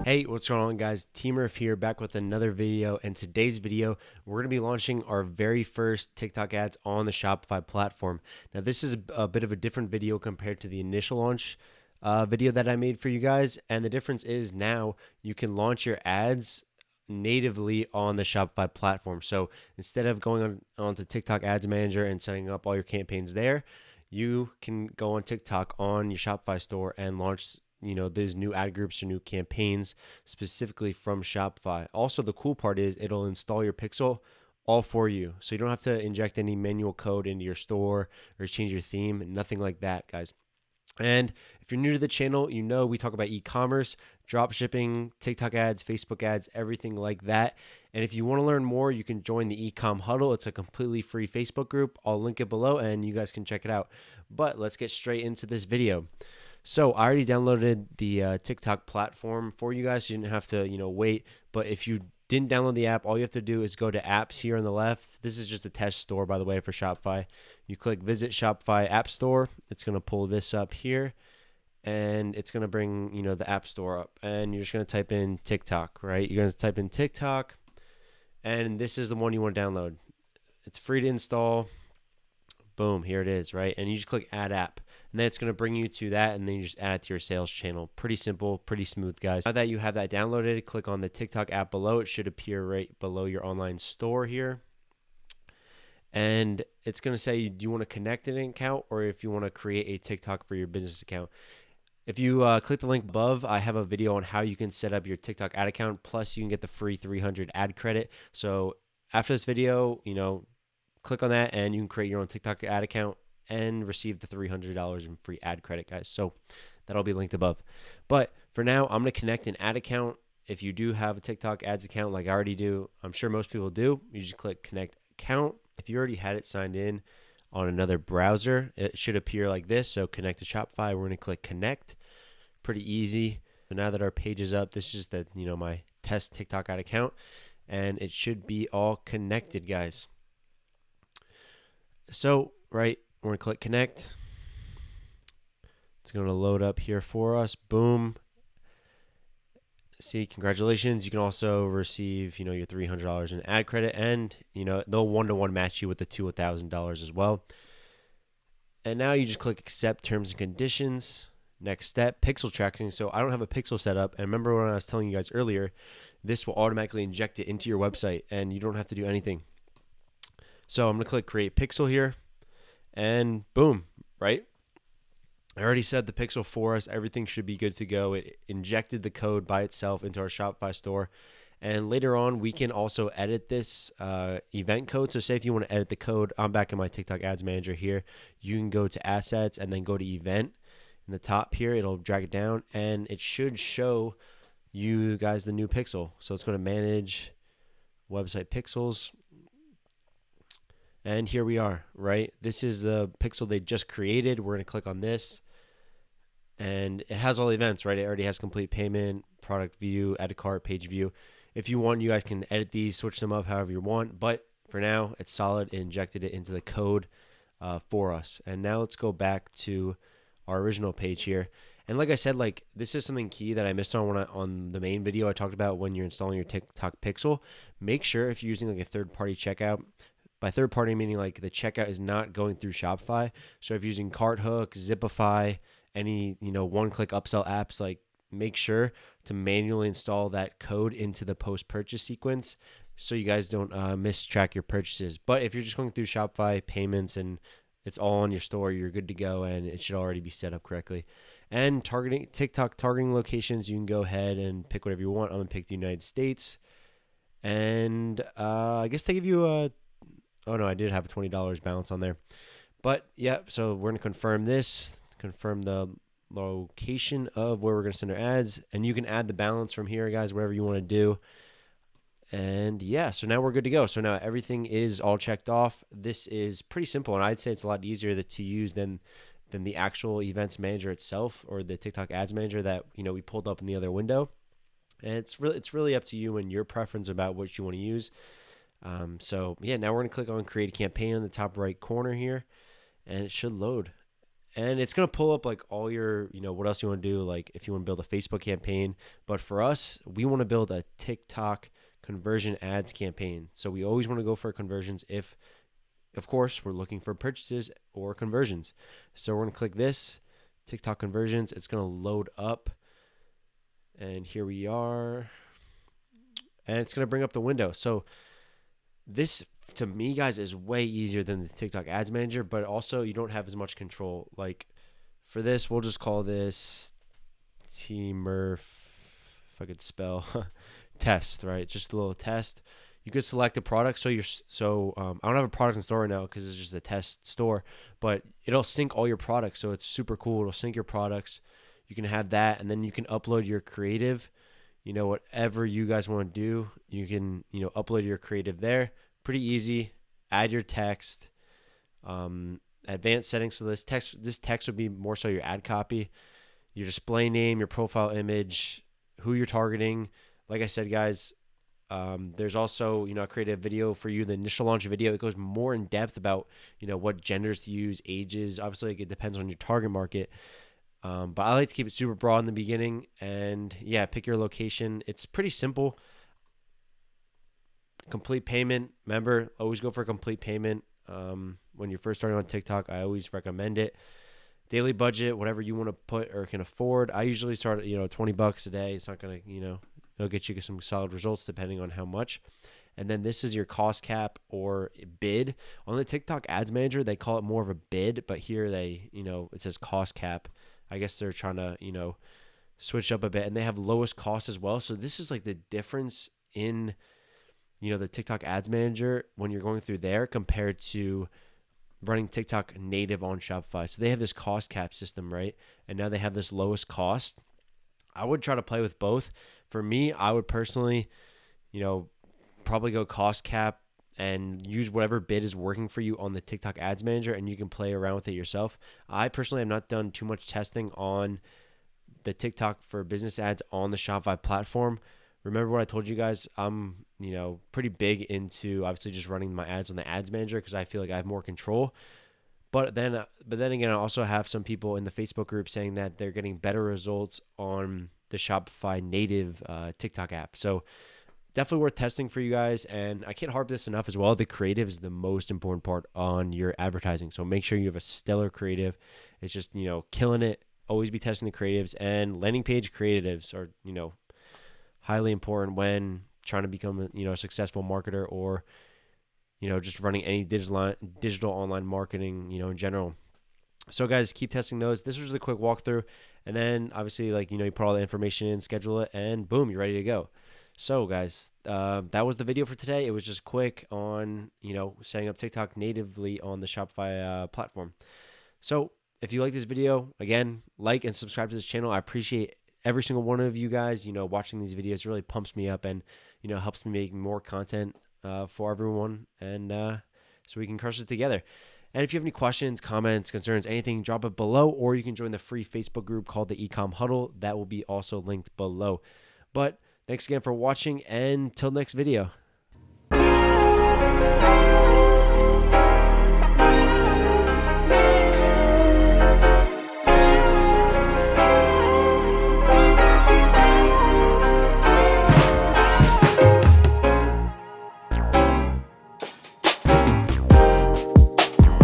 Hey, what's going on, guys? Team Murph here, back with another video. And today's video, we're going to be launching our very first TikTok ads on the Shopify platform. Now, this is a bit of a different video compared to the initial launch video that I made for you guys. And the difference is now you can launch your ads natively on the Shopify platform. So instead of going onto TikTok Ads Manager and setting up all your campaigns there, you can go on TikTok on your Shopify store and launch these new ad groups or new campaigns specifically from Shopify. Also, the cool part is it'll install your pixel all for you. So you don't have to inject any manual code into your store or change your theme, nothing like that, guys. And if you're new to the channel, we talk about e-commerce, drop shipping, TikTok ads, Facebook ads, everything like that. And if you want to learn more, you can join the Ecom Huddle. It's a completely free Facebook group. I'll link it below and you guys can check it out. But let's get straight into this video. So I already downloaded the TikTok platform for you guys. So you didn't have to, wait. But if you didn't download the app, all you have to do is go to apps here on the left. This is just a test store, by the way, for Shopify. You click visit Shopify App Store. It's going to pull this up here. And it's going to bring, the App Store up. And you're just going to type in TikTok, right? You're going to type in TikTok. And this is the one you want to download. It's free to install. Boom, here it is, right? And you just click add app. And then it's going to bring you to that, and then you just add it to your sales channel. Pretty simple, pretty smooth, guys. Now that you have that downloaded, click on the TikTok app below. It should appear right below your online store here. And it's going to say, do you want to connect an account or if you want to create a TikTok for your business account? If you click the link above, I have a video on how you can set up your TikTok ad account. Plus, you can get the free 300 ad credit. So after this video, click on that and you can create your own TikTok ad account and receive the $300 in free ad credit, guys. So that'll be linked above. But for now, I'm going to connect an ad account. If you do have a TikTok ads account like I already do, I'm sure most people do, you just click connect account. If you already had it signed in on another browser, it should appear like this. So connect to Shopify. We're going to click connect. Pretty easy. So now that our page is up, this is the my test TikTok ad account, and it should be all connected, guys. So right, we're going to click connect. It's going to load up here for us. Boom. See, congratulations. You can also receive, your $300 in ad credit, and, they'll one-to-one match you with the $2,000 as well. And now you just click accept terms and conditions. Next step, pixel tracking. So I don't have a pixel set up. And remember when I was telling you guys earlier, this will automatically inject it into your website and you don't have to do anything. So I'm going to click create pixel here. And boom, right? I already set the pixel for us. Everything should be good to go. It injected the code by itself into our Shopify store. And later on, we can also edit this event code. So say if you want to edit the code, I'm back in my TikTok Ads Manager here. You can go to assets and then go to event. In the top here, it'll drag it down and it should show you guys the new pixel. So it's going to manage website pixels. And here we are, right? This is the pixel they just created. We're going to click on this. And it has all the events, right? It already has complete payment, product view, add to cart, page view. If you want, you guys can edit these, switch them up however you want. But for now, it's solid. It injected it into the code for us. And now let's go back to our original page here. And like I said, this is something key that I missed on the main video I talked about when you're installing your TikTok pixel. Make sure if you're using a third-party checkout. By third party, meaning the checkout is not going through Shopify. So if you're using Carthook, Zipify, any, one-click upsell apps, make sure to manually install that code into the post-purchase sequence so you guys don't mistrack your purchases. But if you're just going through Shopify payments and it's all on your store, you're good to go and it should already be set up correctly. And TikTok targeting locations, you can go ahead and pick whatever you want. I'm going to pick the United States. And I guess they give you oh no, I did have a $20 balance on there. But yeah, so we're going to confirm this, confirm the location of where we're going to send our ads. And you can add the balance from here, guys, whatever you want to do. And yeah, so now we're good to go. So now everything is all checked off. This is pretty simple. And I'd say it's a lot easier to use than the actual events manager itself or the TikTok ads manager that, we pulled up in the other window. And it's really up to you and your preference about what you want to use. So yeah, now we're going to click on create a campaign in the top right corner here and it should load. And it's going to pull up like all your, what else you want to do, like if you want to build a Facebook campaign. But for us, we want to build a TikTok conversion ads campaign. So we always want to go for conversions if, of course, we're looking for purchases or conversions. So we're going to click this, TikTok conversions. It's going to load up. And here we are. And it's going to bring up the window. So this, to me, guys, is way easier than the TikTok Ads Manager, but also you don't have as much control. Like for this, we'll just call this T-Murph, if I could spell, test, right? Just a little test. You could select a product. So I don't have a product in store right now because it's just a test store, but it'll sync all your products. So it's super cool. It'll sync your products. You can have that, and then you can upload your creative. Whatever you guys want to do, you can, upload your creative there. Pretty easy. Add your text. Advanced settings for this text. This text would be more so your ad copy, your display name, your profile image, who you're targeting. Like I said, guys, there's also, a creative video for you. The initial launch video, it goes more in depth about, what genders to use, ages. Obviously, it depends on your target market. But I like to keep it super broad in the beginning, and yeah, pick your location. It's pretty simple. Complete payment. Remember, always go for a complete payment. When you're first starting on TikTok, I always recommend it. Daily budget, whatever you want to put or can afford. I usually start at, $20 a day. It's not going to, it'll get you some solid results depending on how much. And then this is your cost cap or bid. On the TikTok Ads Manager, they call it more of a bid, but here they, it says cost cap. I guess they're trying to, switch up a bit, and they have lowest cost as well. So this is like the difference in, the TikTok Ads Manager when you're going through there compared to running TikTok native on Shopify. So they have this cost cap system, right? And now they have this lowest cost. I would try to play with both. For me, I would personally, probably go cost cap and use whatever bid is working for you on the TikTok Ads Manager, and you can play around with it yourself. I personally have not done too much testing on the TikTok for business ads on the Shopify platform. Remember what I told you guys? I'm, pretty big into obviously just running my ads on the Ads Manager because I feel like I have more control. But then again, I also have some people in the Facebook group saying that they're getting better results on the Shopify native TikTok app. So definitely worth testing for you guys. And I can't harp this enough as well. The creative is the most important part on your advertising. So make sure you have a stellar creative. It's just, killing it. Always be testing the creatives, and landing page creatives are, highly important when trying to become a successful marketer or, just running any digital online marketing, in general. So guys, keep testing those. This was just a quick walkthrough. And then obviously you put all the information in, schedule it, and boom, you're ready to go. So guys, that was the video for today. It was just quick on, setting up TikTok natively on the Shopify platform. So if you like this video, again, like and subscribe to this channel. I appreciate every single one of you guys, watching these videos. It really pumps me up and, helps me make more content for everyone. And so we can crush it together. And if you have any questions, comments, concerns, anything, drop it below, or you can join the free Facebook group called the Ecom Huddle. That will be also linked below. But thanks again for watching, and till next video.